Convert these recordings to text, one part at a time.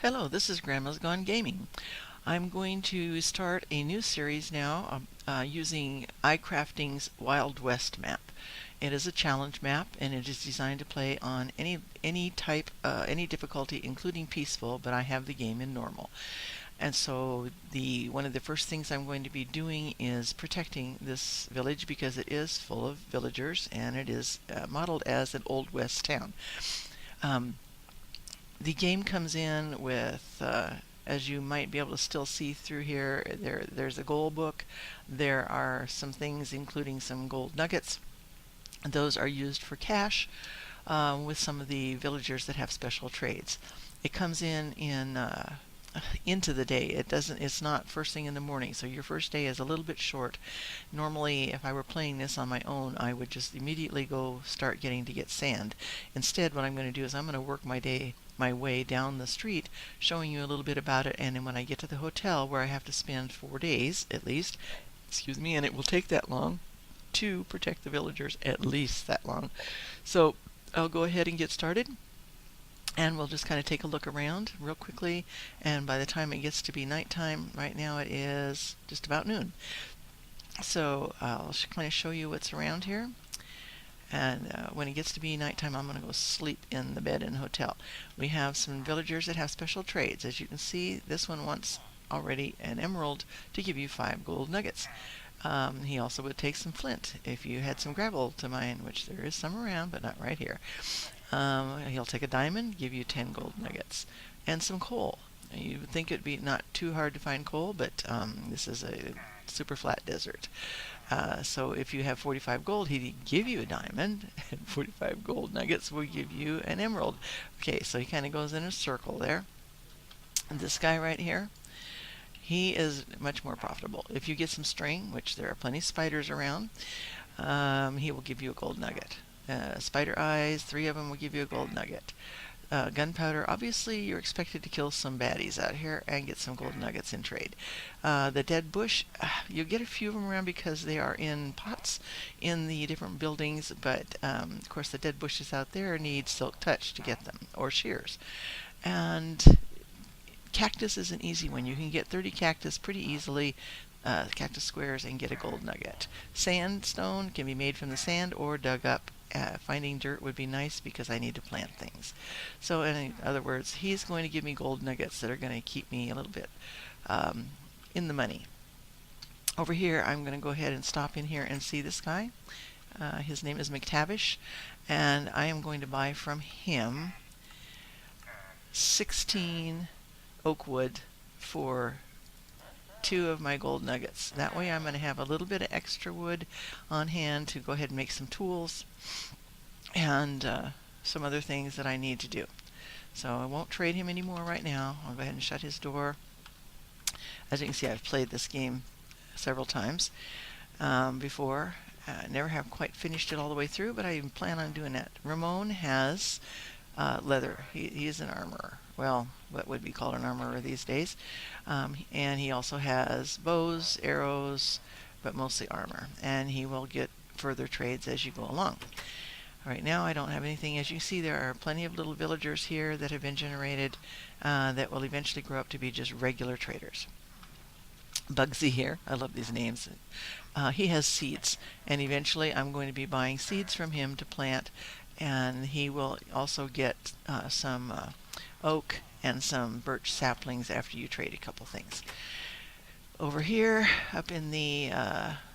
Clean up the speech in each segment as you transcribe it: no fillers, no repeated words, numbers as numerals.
Hello, this is Grandma's Gone Gaming. I'm going to start a new series now using iCrafting's Wild West map. It is a challenge map and it is designed to play on any type, any difficulty, including peaceful, but I have the game in normal. And so one of the first things I'm going to be doing is protecting this village because it is full of villagers and it is modeled as an Old West town. Um, the game comes in with, as you might be able to still see through here, there's a goal book. There are some things, including some gold nuggets. Those are used for cash with some of the villagers that have special trades. It comes in into the day. It's not first thing in the morning, so your first day is a little bit short. Normally, if I were playing this on my own, I would just immediately go start getting to get sand. Instead, what I'm going to do is I'm going to work my way down the street, showing you a little bit about it, and then when I get to the hotel where I have to spend 4 days at least, excuse me, and it will take that long to protect the villagers, at least that long. So I'll go ahead and get started. And we'll just kind of take a look around real quickly, and by the time it gets to be nighttime, right now it is just about noon. So I'll kind of show you what's around here. And when it gets to be nighttime, I'm going to go sleep in the bed in the hotel. We have some villagers that have special trades. As you can see, this one wants already an emerald to give you 5 gold nuggets. He also would take some flint if you had some gravel to mine, which there is some around, but not right here. He'll take a diamond, give you 10 gold nuggets, and some coal. You would think it'd be not too hard to find coal, but this is a super flat desert. So if you have 45 gold, he'd give you a diamond, and 45 gold nuggets will give you an emerald. Okay, so he kind of goes in a circle there. And this guy right here, he is much more profitable. If you get some string, which there are plenty of spiders around, he will give you a gold nugget. Spider eyes, 3 of them will give you a gold nugget. Gunpowder, obviously you're expected to kill some baddies out here and get some gold nuggets in trade. The dead bush, you get a few of them around because they are in pots in the different buildings, but of course the dead bushes out there need silk touch to get them, or shears. And cactus is an easy one. You can get 30 cactus pretty easily, cactus squares, and get a gold nugget. Sandstone can be made from the sand or dug up. Finding dirt would be nice because I need to plant things. So in other words, he's going to give me gold nuggets that are going to keep me a little bit in the money. Over here, I'm going to go ahead and stop in here and see this guy. His name is McTavish, and I am going to buy from him 16 oak wood for 2 of my gold nuggets. That way I'm going to have a little bit of extra wood on hand to go ahead and make some tools and some other things that I need to do. So I won't trade him anymore right now. I'll go ahead and shut his door. As you can see, I've played this game several times before. Never have quite finished it all the way through, but I plan on doing that. Ramon has leather. He is an armorer. Well, what would be called an armorer these days. And he also has bows, arrows, but mostly armor. And he will get further trades as you go along. Right now I don't have anything. As you see, there are plenty of little villagers here that have been generated that will eventually grow up to be just regular traders. Bugsy here, I love these names. He has seeds, and eventually I'm going to be buying seeds from him to plant, and he will also get some oak and some birch saplings after you trade a couple things. Over here, up in the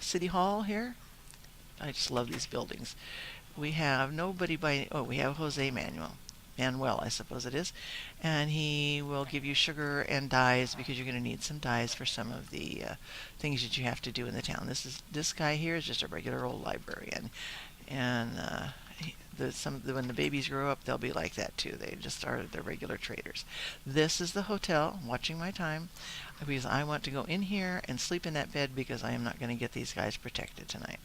city hall here, I just love these buildings. We have nobody by, we have Jose Manuel, I suppose it is, and and will give you sugar and dyes because you're going to need some dyes for some of the things that you have to do in the town. This guy here is just a regular old librarian, and when the babies grow up, they'll be like that too. They just are the regular traders. This is the hotel. I'm watching my time because I want to go in here and sleep in that bed because I am not going to get these guys protected tonight.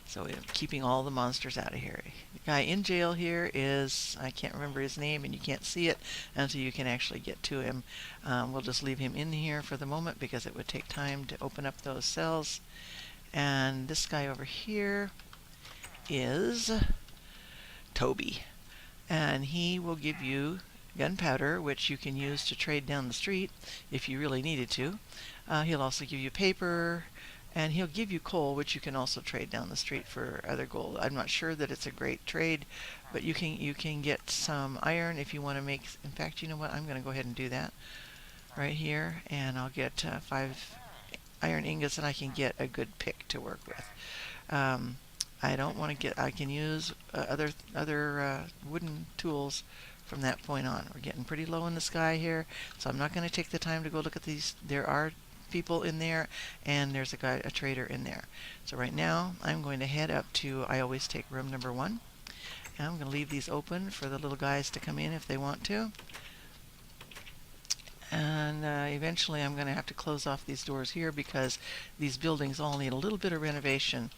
So I'm keeping all the monsters out of here. The guy in jail here is, I can't remember his name, and you can't see it until you can actually get to him. We'll just leave him in here for the moment because it would take time to open up those cells. And this guy over here is Toby, and he will give you gunpowder, which you can use to trade down the street if you really needed to. He'll also give you paper, and he'll give you coal, which you can also trade down the street for other gold. I'm not sure that it's a great trade, but you can get some iron if you want to make. In fact, you know what? I'm going to go ahead and do that right here, and I'll get 5 iron ingots, and I can get a good pick to work with. I don't want to get. I can use other wooden tools from that point on. We're getting pretty low in the sky here, so I'm not going to take the time to go look at these. There are people in there, and there's a trader in there. So right now, I'm going to head up to. I always take room number 1, and I'm going to leave these open for the little guys to come in if they want to. And eventually I'm going to have to close off these doors here because these buildings all need a little bit of renovation.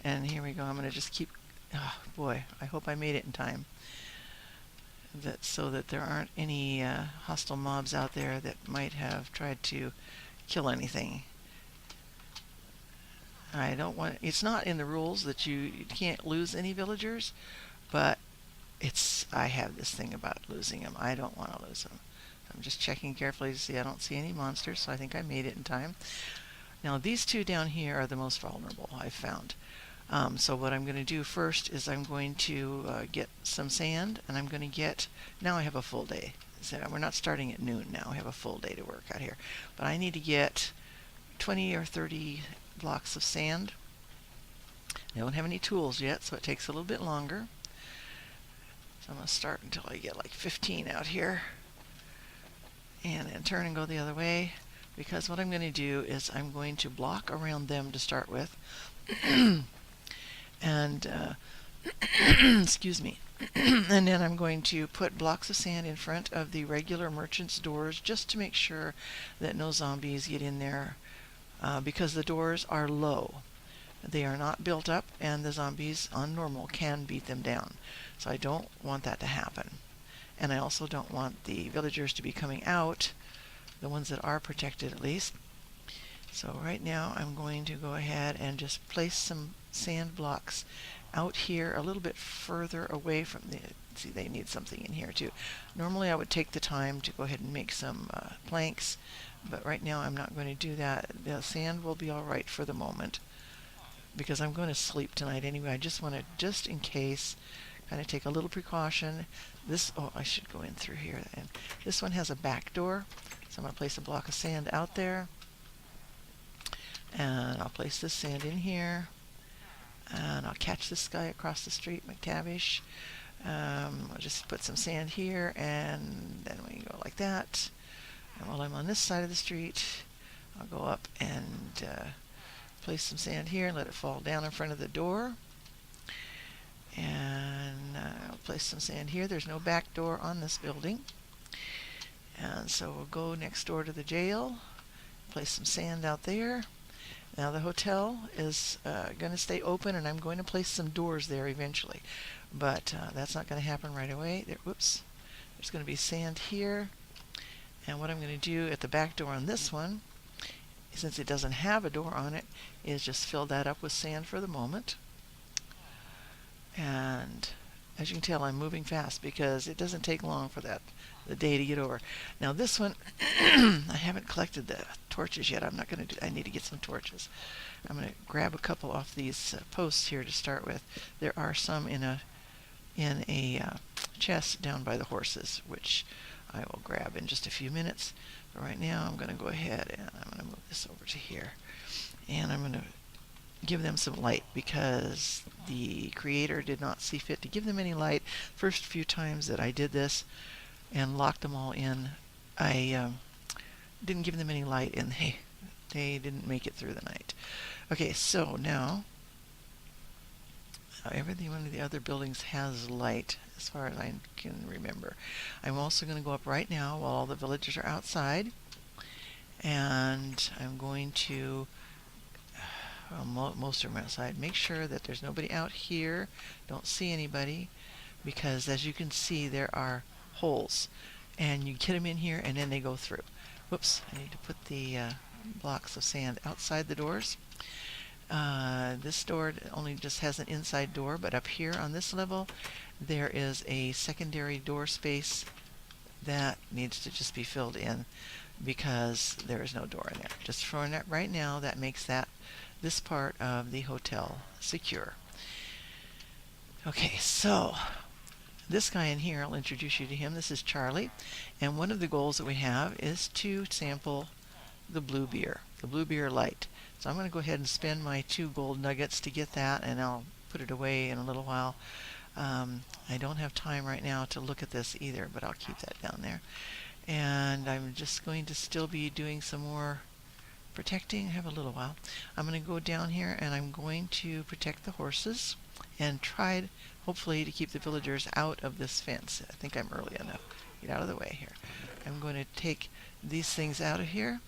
And here we go. I'm going to just keep. Oh boy, I hope I made it in time. So that there aren't any hostile mobs out there that might have tried to kill anything. I don't want. It's not in the rules that you can't lose any villagers, but I have this thing about losing them. I don't want to lose them. I'm just checking carefully to see. I don't see any monsters, so I think I made it in time. Now these two down here are the most vulnerable, I've found. So what I'm going to do first is I'm going to get some sand, and I'm going to get. Now I have a full day. So we're not starting at noon now. I have a full day to work out here, but I need to get 20 or 30 blocks of sand. I don't have any tools yet, so it takes a little bit longer. So I'm going to start until I get like 15 out here. And then turn and go the other way, because what I'm going to do is I'm going to block around them to start with. And excuse me. And then I'm going to put blocks of sand in front of the regular merchant's doors just to make sure that no zombies get in there, because the doors are low. They are not built up, and the zombies on normal can beat them down. So I don't want that to happen. And I also don't want the villagers to be coming out, the ones that are protected at least. So right now I'm going to go ahead and just place some sand blocks out here a little bit further away from the. See, they need something in here too. Normally I would take the time to go ahead and make some planks, but right now I'm not going to do that. The sand will be all right for the moment because I'm going to sleep tonight anyway. I just want to, just in case, kind of take a little precaution. I should go in through here. And this one has a back door, so I'm going to place a block of sand out there, and I'll place this sand in here, and I'll catch this guy across the street, McTavish. I'll just put some sand here, and then we go like that. And while I'm on this side of the street, I'll go up and place some sand here and let it fall down in front of the door. And I'll place some sand here. There's no back door on this building. And so we'll go next door to the jail, place some sand out there. Now the hotel is going to stay open, and I'm going to place some doors there eventually. But that's not going to happen right away. Whoops. There's going to be sand here. And what I'm going to do at the back door on this one, since it doesn't have a door on it, is just fill that up with sand for the moment. And as you can tell, I'm moving fast because it doesn't take long for the day to get over. Now this one, I haven't collected the torches yet. I'm not going to do. I need to get some torches. I'm going to grab a couple off these posts here to start with. There are some in a chest down by the horses, which I will grab in just a few minutes. But right now, I'm going to go ahead and I'm going to move this over to here, and I'm going to give them some light because the creator did not see fit to give them any light. First few times that I did this and locked them all in, I didn't give them any light, and they didn't make it through the night. Okay, so now every one of the other buildings has light as far as I can remember. I'm also going to go up right now while all the villagers are outside, and I'm going to most of them are outside. Make sure that there's nobody out here. Don't see anybody, because as you can see, there are holes, and you get them in here and then they go through. Whoops, I need to put the blocks of sand outside the doors. This door only just has an inside door, but up here on this level there is a secondary door space that needs to just be filled in because there is no door in there. Just for right now, that makes this part of the hotel secure. Okay, so this guy in here, I'll introduce you to him. This is Charlie, and one of the goals that we have is to sample the blue beer light. So I'm going to go ahead and spend my 2 gold nuggets to get that, and I'll put it away in a little while. I don't have time right now to look at this either, but I'll keep that down there. And I'm just going to still be doing some more protecting. I have a little while. I'm going to go down here and I'm going to protect the horses and try, hopefully, to keep the villagers out of this fence. I think I'm early enough. Get out of the way here. I'm going to take these things out of here.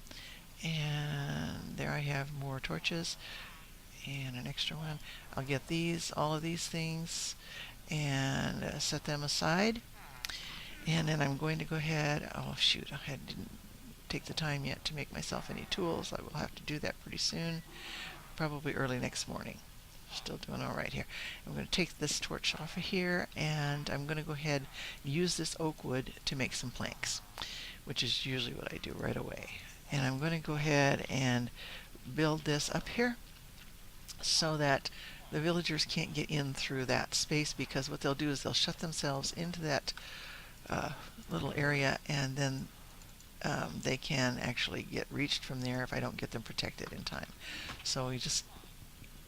And there I have more torches and an extra one. I'll get all of these things, and set them aside. And then I'm going to go ahead, oh shoot, I didn't take the time yet to make myself any tools. I will have to do that pretty soon, probably early next morning. Still doing all right here. I'm going to take this torch off of here, and I'm going to go ahead and use this oak wood to make some planks, which is usually what I do right away. And I'm going to go ahead and build this up here so that the villagers can't get in through that space, because what they'll do is they'll shut themselves into that little area, and then they can actually get reached from there if I don't get them protected in time. So we just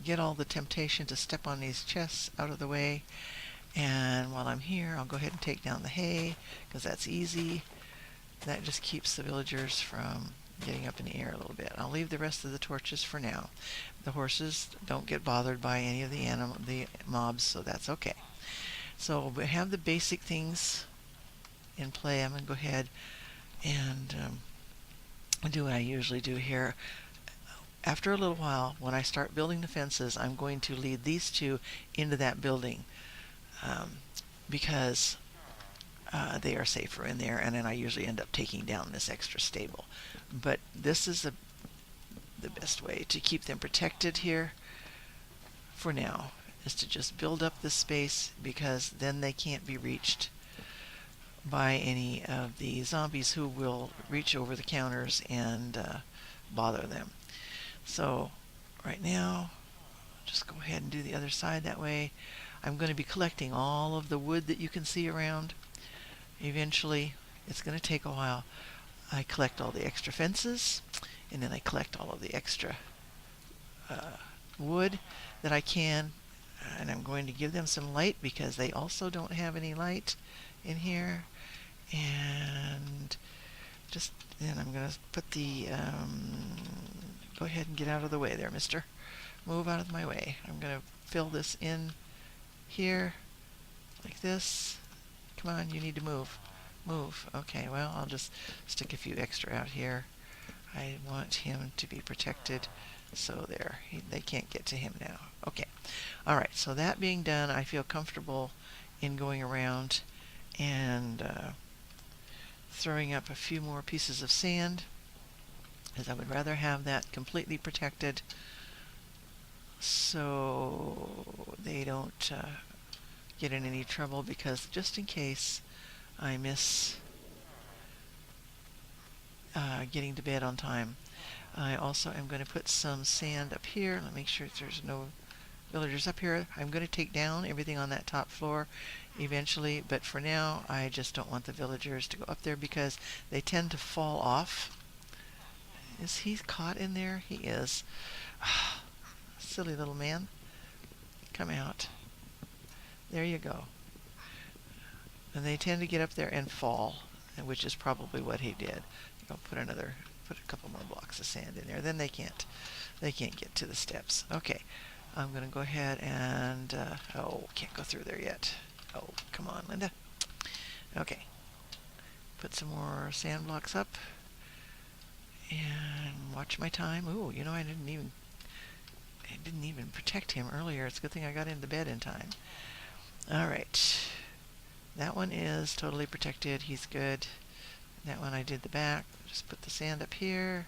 get all the temptation to step on these chests out of the way. And while I'm here, I'll go ahead and take down the hay, because that's easy. That just keeps the villagers from getting up in the air a little bit. I'll leave the rest of the torches for now. The horses don't get bothered by any of the mobs, so that's okay. So we have the basic things in play. I'm going to go ahead and do what I usually do here. After a little while, when I start building the fences, I'm going to lead these 2 into that building, because they are safer in there, and then I usually end up taking down this extra stable. But this is the best way to keep them protected here for now, is to just build up this space, because then they can't be reached by any of the zombies who will reach over the counters and bother them. So right now, just go ahead and do the other side that way. I'm going to be collecting all of the wood that you can see around. Eventually, it's going to take a while. I collect all the extra fences, and then I collect all of the extra wood that I can, and I'm going to give them some light, because they also don't have any light in here. And just then I'm going to put the go ahead and get out of the way there, mister. Move out of my way. I'm going to fill this in here like this. Come on, you need to move. Move. Okay, well, I'll just stick a few extra out here. I want him to be protected, so there. They can't get to him now. Okay. All right, so that being done, I feel comfortable in going around and throwing up a few more pieces of sand, as I would rather have that completely protected so they don't get in any trouble, because just in case I miss getting to bed on time. I also am going to put some sand up here. Let me make sure there's no villagers up here. I'm going to take down everything on that top floor eventually, but for now I just don't want the villagers to go up there, because they tend to fall off. Is he caught in there? He is. Silly little man. Come out. There you go. And they tend to get up there and fall, which is probably what he did. I'll put a couple more blocks of sand in there. Then they can't get to the steps. Okay, I'm going to go ahead and can't go through there yet. Oh, come on, Linda. Okay, put some more sand blocks up and watch my time. Ooh, you know, I didn't even protect him earlier. It's a good thing I got into bed in time. All right, that one is totally protected. He's good. That one I did the back. Just put the sand up here.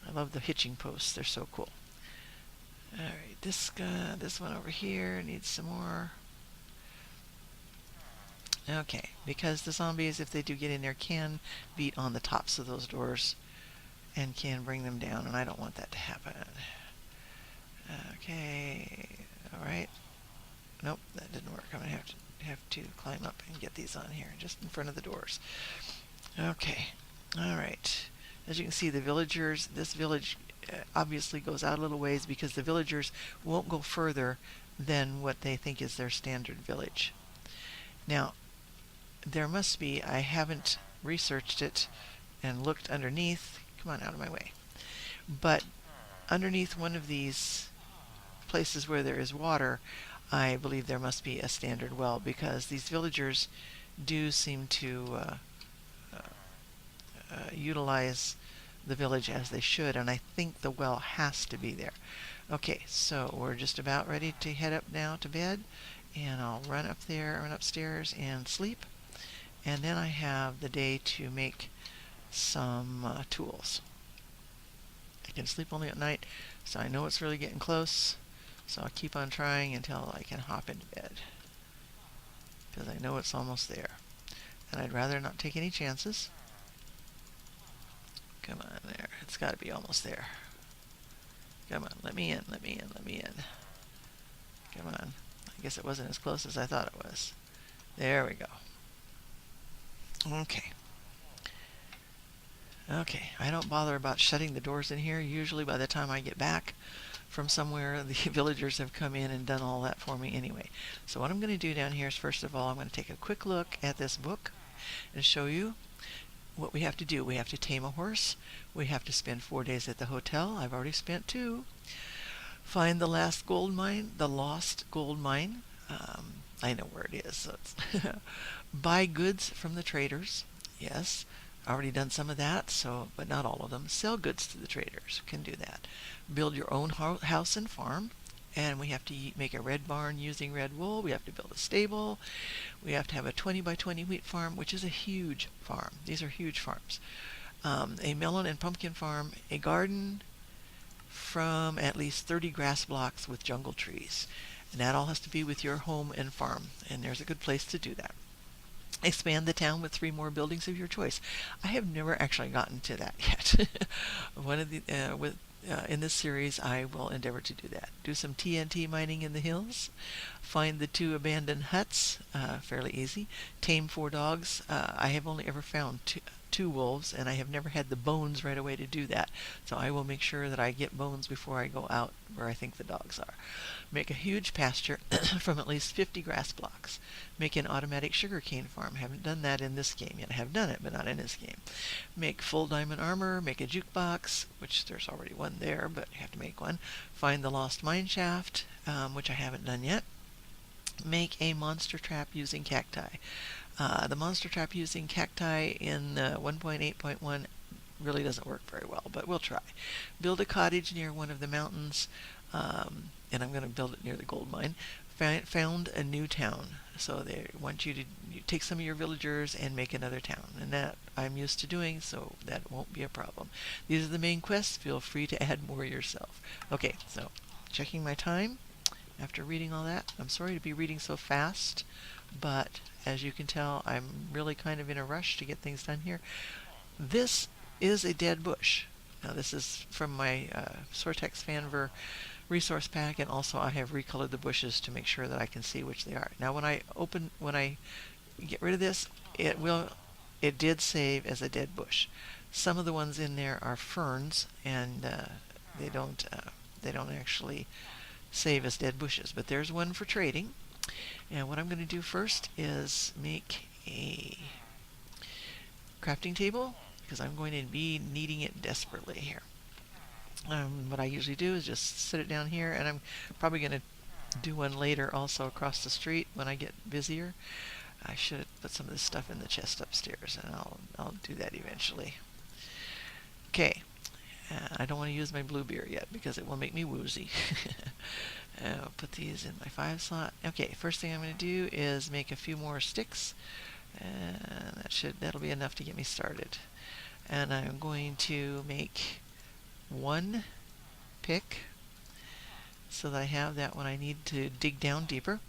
I love the hitching posts. They're so cool. All right, this one over here needs some more Okay, because the zombies, if they do get in there, can beat on the tops of those doors and can bring them down, and I don't want that to happen. Okay, alright. Nope, that didn't work. I'm going to have to climb up and get these on here, just in front of the doors. Okay, alright. As you can see, the villagers, this village obviously goes out a little ways because the villagers won't go further than what they think is their standard village. Now, there must be, I haven't researched it and looked underneath. Come on, out of my way. But underneath one of these places where there is water, I believe there must be a standard well, because these villagers do seem to utilize the village as they should, and I think the well has to be there. Okay, so we're just about ready to head up now to bed, and I'll run up there, run upstairs and sleep, and then I have the day to make some tools. I can sleep only at night, so I know it's really getting close, so I'll keep on trying until I can hop into bed, because I know it's almost there, and I'd rather not take any chances. Come on, there. It's got to be almost there. Come on, let me in, let me in, let me in. Come on. I guess it wasn't as close as I thought it was. There we go. Okay. Okay, I don't bother about shutting the doors in here. Usually by the time I get back from somewhere, the villagers have come in and done all that for me anyway. So what I'm going to do down here is, first of all, I'm going to take a quick look at this book and show you what we have to do. We have to tame a horse. We have to spend 4 days at the hotel. I've already spent 2. Find the last gold mine, the lost gold mine. I know where it is. So it's buy goods from the traders. Yes, already done some of that. So, but not all of them. Sell goods to the traders. Can do that. Build your own house and farm. And we have to make a red barn using red wool. We have to build a stable. We have to have a 20 by 20 wheat farm, which is a huge farm. These are huge farms. A melon and pumpkin farm, a garden from at least 30 grass blocks with jungle trees. And that all has to be with your home and farm. And there's a good place to do that. Expand the town with 3 more buildings of your choice. I have never actually gotten to that yet. One of the in this series, I will endeavor to do that. Do some TNT mining in the hills. Find the 2 abandoned huts. Fairly easy. Tame 4 dogs. I have only ever found 2 wolves, and I have never had the bones right away to do that. So I will make sure that I get bones before I go out where I think the dogs are. Make a huge pasture from at least 50 grass blocks. Make an automatic sugarcane farm. Haven't done that in this game yet. I have done it, but not in this game. Make full diamond armor. Make a jukebox, which there's already one there, but you have to make one. Find the lost mine shaft, which I haven't done yet. Make a monster trap using cacti. The monster trap using cacti in 1.8.1 really doesn't work very well, but we'll try. Build a cottage near one of the mountains, and I'm going to build it near the gold mine. Found a new town. So they want you to take some of your villagers and make another town, and that I'm used to doing, so that won't be a problem. These are the main quests. Feel free to add more yourself. Okay, so checking my time after reading all that. I'm sorry to be reading so fast, but as you can tell, I'm really kind of in a rush to get things done here. This is a dead bush. Now this is from my Soartex Fanver resource pack, and also I have recolored the bushes to make sure that I can see which they are. Now when I get rid of this, it did save as a dead bush. Some of the ones in there are ferns, and they don't actually save as dead bushes, but there's one for trading. And what I'm going to do first is make a crafting table, because I'm going to be needing it desperately here. What I usually do is just sit it down here, and I'm probably going to do one later also across the street when I get busier. I should put some of this stuff in the chest upstairs, and I'll do that eventually. Okay, I don't want to use my blue beer yet because it will make me woozy. I'll put these in my 5 slot. Okay, first thing I'm going to do is make a few more sticks, and that'll be enough to get me started. And I'm going to make 1 pick so that I have that when I need to dig down deeper.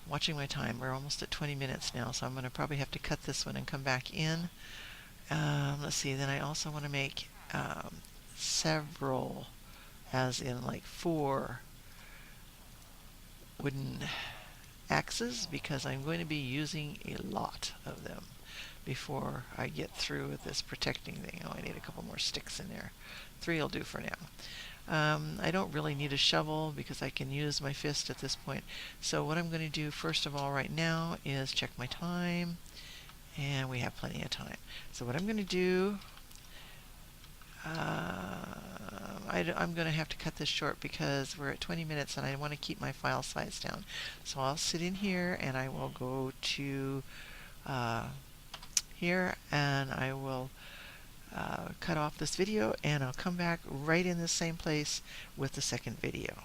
watching my time. We're almost at 20 minutes now, so I'm going to probably have to cut this one and come back in. Let's see, then I also want to make several, as in like 4 wooden axes, because I'm going to be using a lot of them before I get through with this protecting thing. Oh, I need a couple more sticks in there. 3 will do for now. I don't really need a shovel because I can use my fist at this point. So what I'm going to do first of all right now is check my time, and we have plenty of time. So what I'm going to do, I'm going to have to cut this short because we're at 20 minutes and I want to keep my file size down. So I'll sit in here and I will go to here, and I will cut off this video, and I'll come back right in the same place with the second video.